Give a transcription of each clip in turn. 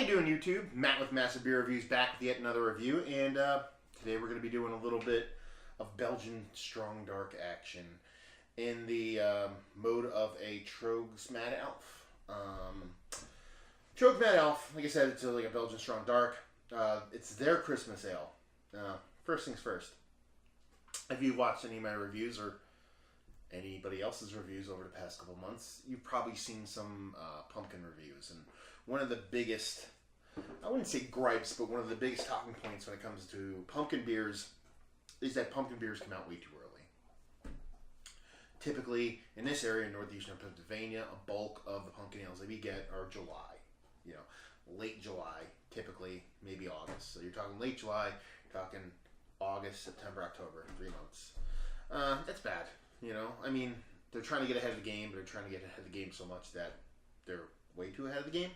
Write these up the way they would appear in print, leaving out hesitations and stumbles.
you doing, YouTube? Matt with Massive Beer Reviews back with yet another review, and today we're going to be doing a little bit of Belgian Strong Dark action in the mode of a Tröegs Mad Elf. Tröegs Mad Elf, like I said, it's like a Belgian Strong Dark. It's their Christmas ale. First things first, if you've watched any of my reviews or anybody else's reviews over the past couple months, you've probably seen some pumpkin reviews, and one of the biggest, I wouldn't say gripes, but one of the biggest talking points when it comes to pumpkin beers is that pumpkin beers come out way too early. Typically, in this area, in Northeastern Pennsylvania, a bulk of the pumpkin ales that we get are July. You know, late July, typically, maybe August. So you're talking late July, you're talking August, September, October, 3 months. That's bad. You know, I mean, they're trying to get ahead of the game, but they're trying to get ahead of the game so much that they're way too ahead of the game.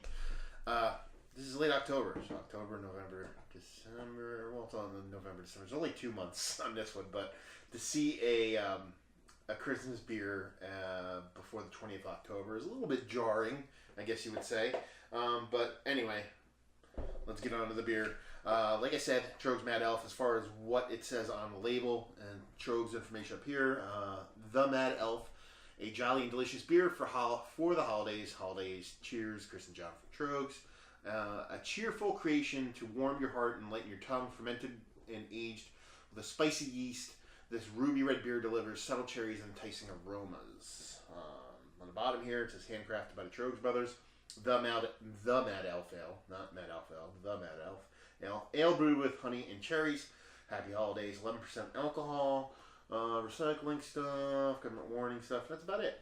This is late October, so October, November, December. Well, it's on November, December. There's only 2 months on this one, but to see a Christmas beer before the 20th of October is a little bit jarring, I guess you would say. But anyway, let's get on to the beer. Like I said, Tröegs Mad Elf, as far as what it says on the label and Tröegs information up here, the Mad Elf, a jolly and delicious beer for the holidays. Holidays, cheers, Chris and John from Tröegs. A cheerful creation to warm your heart and lighten your tongue, fermented and aged with a spicy yeast. This ruby red beer delivers subtle cherries and enticing aromas. On the bottom here, it says handcrafted by the Tröegs brothers. The Mad Elf Ale, not Mad Elf Ale, the Mad Elf Ale brewed with honey and cherries. Happy holidays, 11% alcohol, recycling stuff, government warning stuff. That's about it.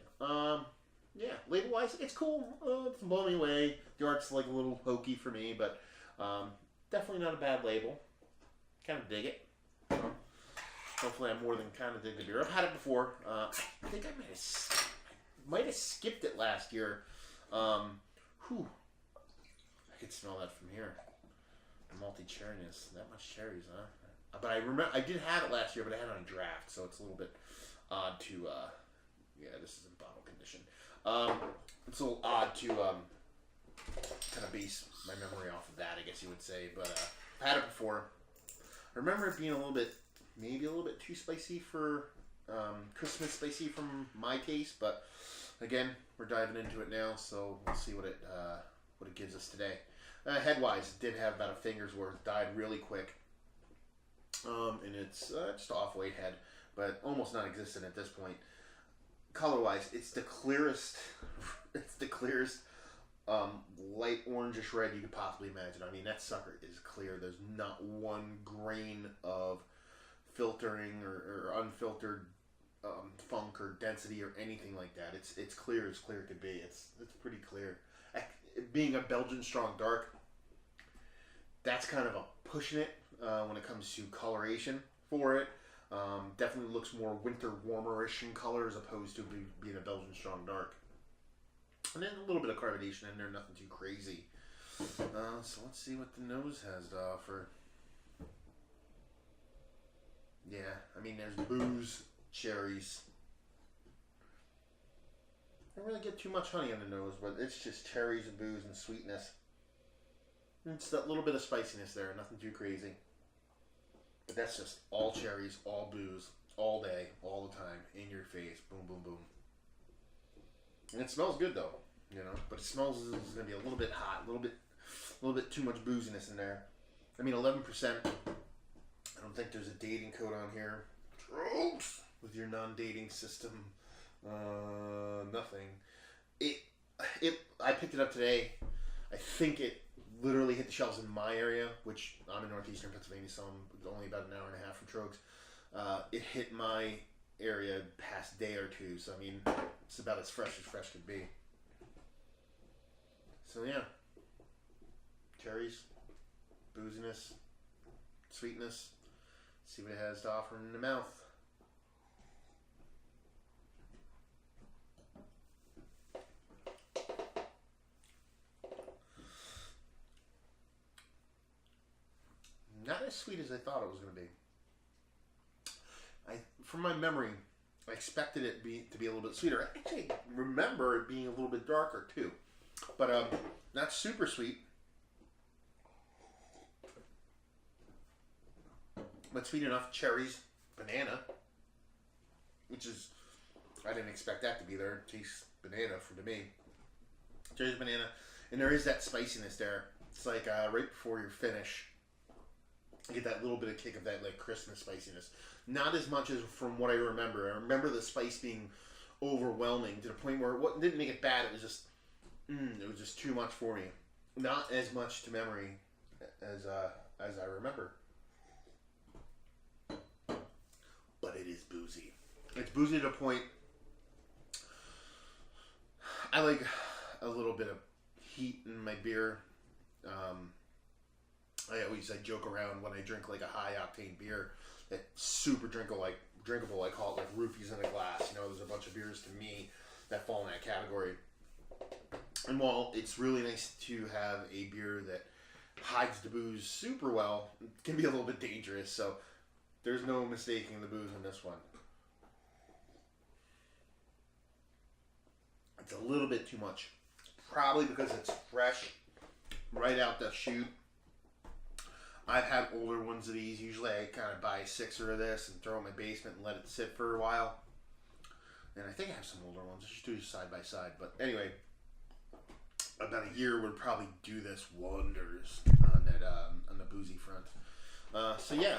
Yeah, label wise, it's cool. It's blowing me away. The art's like a little hokey for me, but definitely not a bad label. Kind of dig it. Hopefully, I more than kind of dig the beer. I've had it before. I think I might have skipped it last year. Whew. I could smell that from here. The malty cherryness. That much cherries, huh? But I remember I did have it last year, but I had it on draft, so it's a little bit odd to. Yeah, this is in bottle condition. It's a little odd to kind of base my memory off of that, I guess you would say. But I've had it before. I remember it being maybe a little bit too spicy for Christmas spicy from my taste, but again, we're diving into it now, so we'll see what it gives us today. Head-wise, it did have about a finger's worth. Died really quick, and it's just off-weight head, but almost non-existent at this point. Color-wise, it's the clearest. It's the clearest light orangish red you could possibly imagine. I mean, that sucker is clear. There's not one grain of filtering or unfiltered funk or density or anything like that. It's clear as clear could be. It's pretty clear. Being a Belgian Strong Dark, that's kind of a pushing it when it comes to coloration for it. Definitely looks more winter warmerish in color as opposed to being a Belgian Strong Dark. And then a little bit of carbonation in there, nothing too crazy. So let's see what the nose has to offer. Yeah, I mean, there's booze, cherries. I don't really get too much honey on the nose, but it's just cherries and booze and sweetness. It's that little bit of spiciness there, nothing too crazy. But that's just all cherries, all booze, all day, all the time, in your face, boom, boom, boom. And it smells good though, you know. But it smells as if it's gonna be a little bit hot, a little bit too much booziness in there. I mean, 11%. I don't think there's a dating code on here. Tröegs with your non-dating system. Nothing. I picked it up today. I think it literally hit the shelves in my area, which I'm in Northeastern Pennsylvania, so I'm only about an hour and a half from Tröegs. It hit my area past day or two, so I mean, it's about as fresh could be. So yeah, cherries, booziness, sweetness. See what it has to offer in the mouth. Not as sweet as I thought it was going to be. From my memory, I expected it to be a little bit sweeter. I actually remember it being a little bit darker too, but not super sweet. but sweet enough. Cherries, banana, which is, I didn't expect that to be there. It tastes banana to me. Cherries, banana, and there is that spiciness there. It's like right before your finish, you get that little bit of kick of that like Christmas spiciness. Not as much as from what I remember. I remember the spice being overwhelming to the point where it didn't make it bad. It was just too much for me. Not as much to memory as I remember. But it is boozy. It's boozy to the point. I like a little bit of heat in my beer. I joke around when I drink like a high octane beer that's super drinkable. I call it like roofies in a glass. You know, there's a bunch of beers to me that fall in that category. And while it's really nice to have a beer that hides the booze super well, it can be a little bit dangerous. So there's no mistaking the booze in this one. It's a little bit too much. Probably because it's fresh, right out the chute. I've had older ones of these. Usually I kind of buy a sixer of this and throw it in my basement and let it sit for a while. And I think I have some older ones. I just do side by side. But anyway, about a year would probably do this wonders on that on the boozy front. So yeah,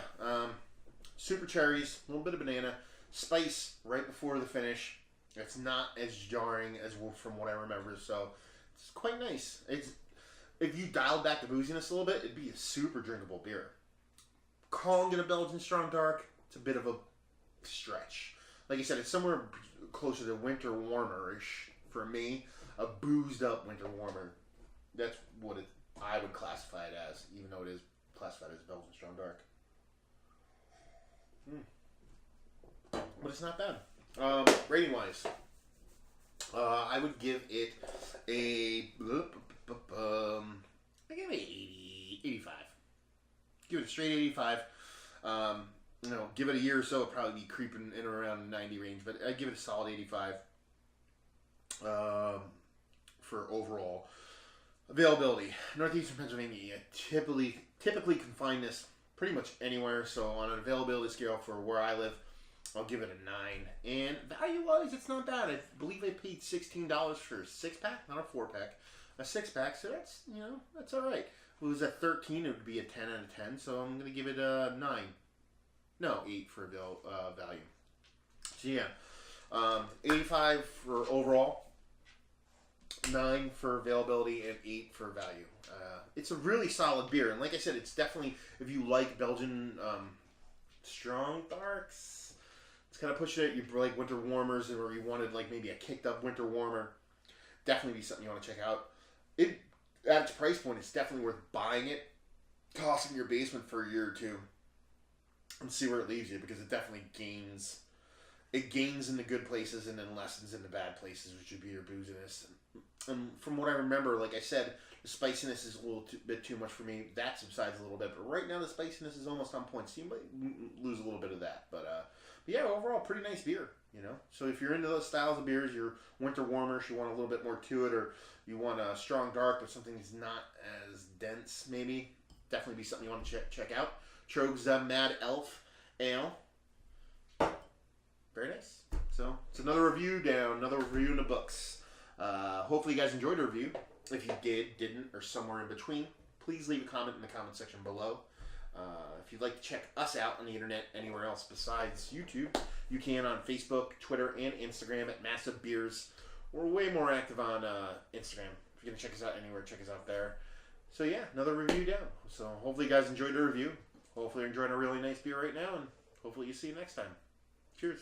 super cherries, a little bit of banana, spice right before the finish. It's not as jarring as from what I remember, so it's quite nice. If you dialed back the booziness a little bit, it'd be a super drinkable beer. Calling it a Belgian Strong Dark, it's a bit of a stretch. Like I said, it's somewhere closer to winter warmer-ish for me. A boozed up winter warmer. That's what I would classify it as, even though it is classified as Belgian Strong Dark. But it's not bad. Rating wise, I would give it a I give it 85. Give it a straight 85. Give it a year or so, it'll probably be creeping in around the 90 range, but I'd give it a solid 85 for overall availability. Northeastern Pennsylvania, typically can find this pretty much anywhere, so on an availability scale for where I live, I'll give it a 9. And value-wise, it's not bad. I believe I paid $16 for a 6-pack, not a 4-pack. A 6-pack, so that's all right. If it was at 13, it would be a 10 out of 10, so I'm going to give it a 9. No, 8 for value. So yeah, 85 for overall, 9 for availability, and 8 for value. It's a really solid beer, and like I said, it's definitely, if you like Belgian Strong Darks, it's kind of pushing it. You like winter warmers, or you wanted like maybe a kicked up winter warmer, definitely be something you want to check out. It at its price point, it's definitely worth buying it, tossing your basement for a year or two, and see where it leaves you, because it definitely gains. It gains in the good places and then lessens in the bad places, which would be your booziness. And from what I remember, like I said, the spiciness is a little bit too much for me. That subsides a little bit, but right now the spiciness is almost on point. So you might lose a little bit of that, but yeah, overall, pretty nice beer. So if you're into those styles of beers, you're winter warmers, you want a little bit more to it, or you want a strong dark, but something that's not as dense, maybe, definitely be something you want to check out. Tröegs Mad Elf Ale. Very nice. So it's another review down, another review in the books. Hopefully you guys enjoyed the review. If you didn't, or somewhere in between, please leave a comment in the comment section below. If you'd like to check us out on the internet anywhere else besides YouTube, you can on Facebook, Twitter, and Instagram at Massive Beers. We're way more active on Instagram. If you're going to check us out anywhere, check us out there. So yeah, another review down. So hopefully you guys enjoyed the review. Hopefully you're enjoying a really nice beer right now, and hopefully you see you next time. Cheers.